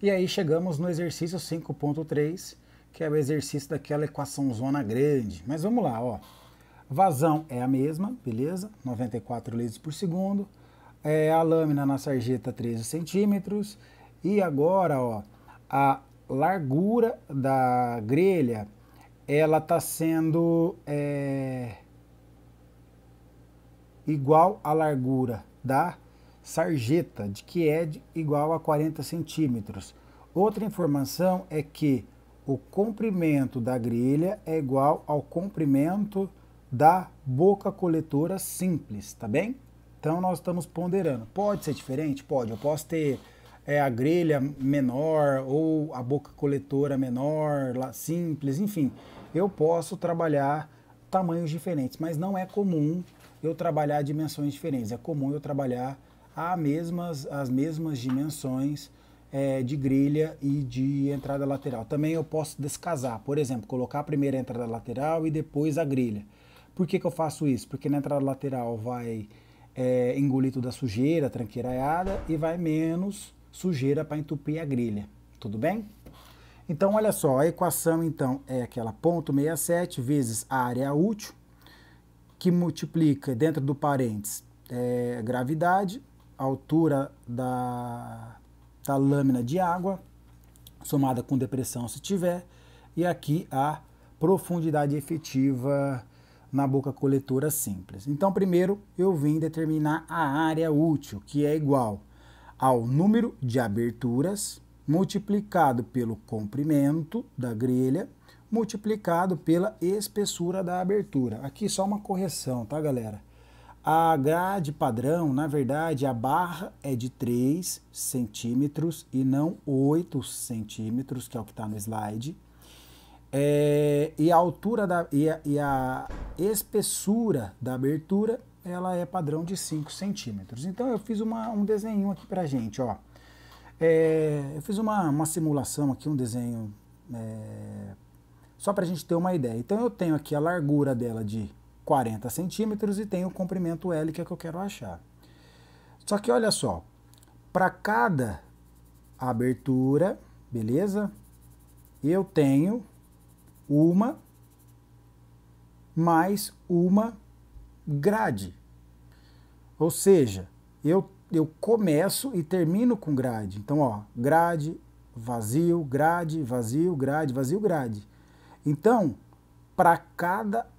E aí chegamos no exercício 5.3, que é o exercício daquela equação zona grande. Mas vamos lá, ó. Vazão é a mesma, beleza? 94 litros por segundo. A lâmina na sarjeta 13 centímetros. E agora, ó, a largura da grelha, ela está sendo igual à largura da sarjeta, que é igual a 40 centímetros. Outra informação é que o comprimento da grelha é igual ao comprimento da boca coletora simples, tá bem? Então nós estamos ponderando. Pode ser diferente? Pode. Eu posso ter a grelha menor ou a boca coletora menor, simples, enfim. Eu posso trabalhar tamanhos diferentes, mas não é comum eu trabalhar dimensões diferentes. É comum eu trabalhar as mesmas dimensões de grelha e de entrada lateral. Também eu posso descasar, por exemplo, colocar a primeira entrada lateral e depois a grelha. Por que eu faço isso? Porque na entrada lateral vai engolir toda a sujeira, tranqueiraiada, e vai menos sujeira para entupir a grelha. Tudo bem? Então, olha só, a equação então é aquela ponto 67 vezes a área útil, que multiplica dentro do parênteses gravidade, altura da lâmina de água, somada com depressão se tiver, e aqui a profundidade efetiva na boca coletora simples. Então, primeiro eu vim determinar a área útil, que é igual ao número de aberturas multiplicado pelo comprimento da grelha, multiplicado pela espessura da abertura. Aqui só uma correção, tá, galera? A grade padrão, na verdade, a barra é de 3 centímetros e não 8 centímetros, que é o que está no slide. E a altura e a espessura da abertura, ela é padrão de 5 centímetros. Então eu fiz um desenho aqui pra gente, ó. Eu fiz uma simulação aqui, um desenho, só pra gente ter uma ideia. Então eu tenho aqui a largura dela de 40 centímetros e tenho o comprimento L, que é o que eu quero achar. Só que olha só, para cada abertura, beleza? Eu tenho uma mais uma grade. Ou seja, eu começo e termino com grade. Então, ó, grade, vazio, grade, vazio, grade, vazio, grade. Então, para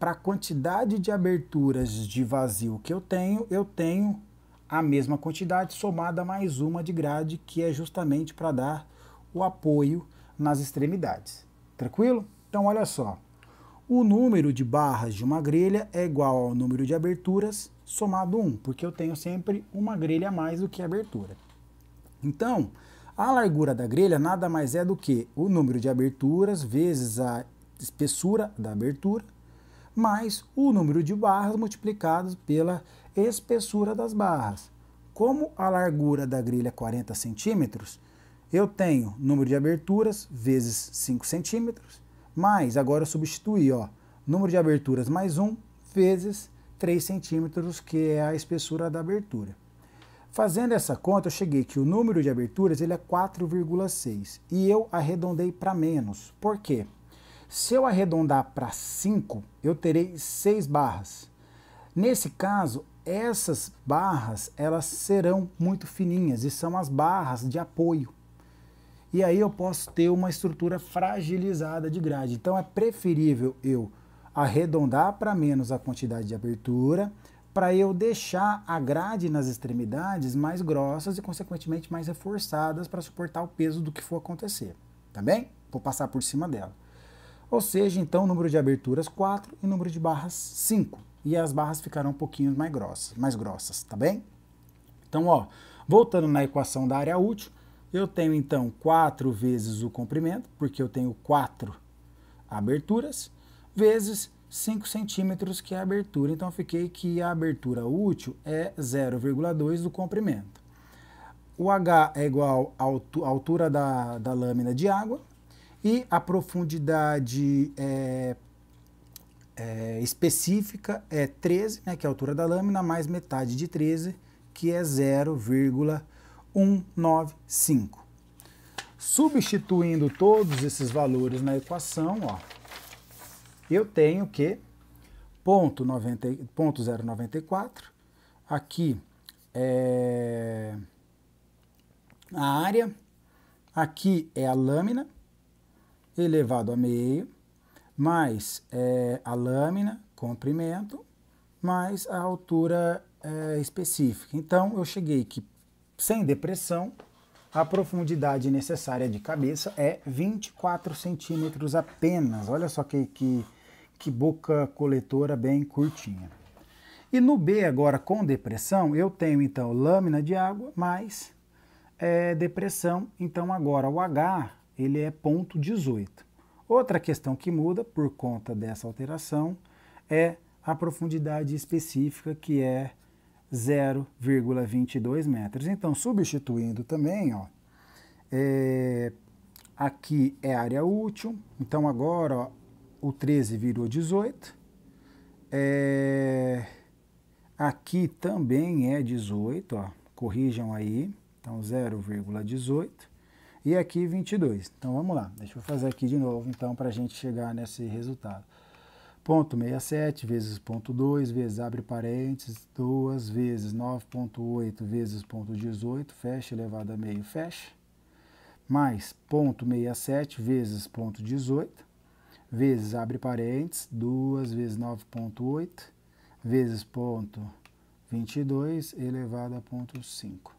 a quantidade de aberturas de vazio que eu tenho a mesma quantidade somada a mais uma de grade, que é justamente para dar o apoio nas extremidades. Tranquilo? Então, olha só. O número de barras de uma grelha é igual ao número de aberturas somado 1, porque eu tenho sempre uma grelha a mais do que a abertura. Então, a largura da grelha nada mais é do que o número de aberturas vezes a espessura da abertura, mais o número de barras multiplicados pela espessura das barras. Como a largura da grelha é 40 centímetros, eu tenho número de aberturas vezes 5 centímetros, mais, agora eu substituí, ó, número de aberturas mais 1 vezes 3 centímetros, que é a espessura da abertura. Fazendo essa conta, eu cheguei que o número de aberturas ele é 4,6 e eu arredondei para menos. Por quê? Se eu arredondar para 5, eu terei 6 barras. Nesse caso, essas barras elas serão muito fininhas e são as barras de apoio. E aí eu posso ter uma estrutura fragilizada de grade. Então é preferível eu arredondar para menos a quantidade de abertura, para eu deixar a grade nas extremidades mais grossas e, consequentemente, mais reforçadas para suportar o peso do que for acontecer. Tá bem? Vou passar por cima dela. Ou seja, então, número de aberturas 4 e número de barras 5. E as barras ficarão um pouquinho mais grossas, tá bem? Então, ó, voltando na equação da área útil, eu tenho, então, 4 vezes o comprimento, porque eu tenho 4 aberturas, vezes 5 centímetros, que é a abertura. Então, eu fiquei que a abertura útil é 0,2 do comprimento. O H é igual à altura da lâmina de água e a profundidade específica é 13, né, que é a altura da lâmina, mais metade de 13, que é 0,195. substituindo todos esses valores na equação, ó, eu tenho que ponto 0,94, aqui é a área, aqui é a lâmina elevado a meio, mais a lâmina, comprimento, mais a altura específica. Então, eu cheguei que, sem depressão, a profundidade necessária de cabeça é 24 centímetros apenas. Olha só que boca coletora bem curtinha. E no B, agora com depressão, eu tenho então lâmina de água mais depressão. Então agora o H ele é ponto 18. Outra questão que muda por conta dessa alteração é a profundidade específica, que é 0,22 metros. Então, substituindo também, ó, aqui é área útil. Então agora, ó, o 13 virou 18. Aqui também é 18, ó, corrijam aí. Então 0,18. E aqui 22. Então vamos lá, deixa eu fazer aqui de novo, então, para a gente chegar nesse resultado. Ponto 67 vezes ponto 2 vezes, abre parênteses, 2 vezes 9,8 vezes ponto 18, fecha, elevado a meio, fecha. Mais ponto 67 vezes ponto 18, vezes, abre parênteses, 2 vezes 9,8 vezes ponto 22 elevado a ponto 5.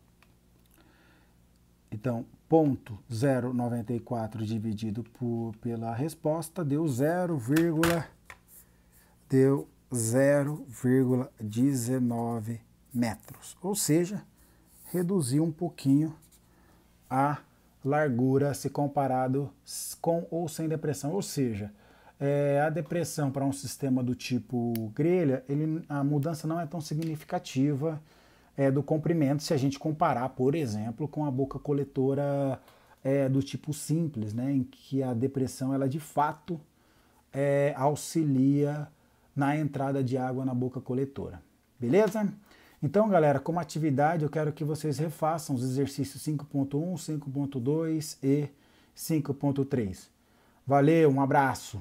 Então, ponto 0,94 dividido pela resposta deu 0,19 metros. Ou seja, reduziu um pouquinho a largura se comparado com ou sem depressão. Ou seja, a depressão para um sistema do tipo grelha, a mudança não é tão significativa do comprimento se a gente comparar, por exemplo, com a boca coletora do tipo simples, né, em que a depressão ela de fato auxilia na entrada de água na boca coletora. Beleza? Então, galera, como atividade eu quero que vocês refaçam os exercícios 5.1, 5.2 e 5.3. Valeu, um abraço!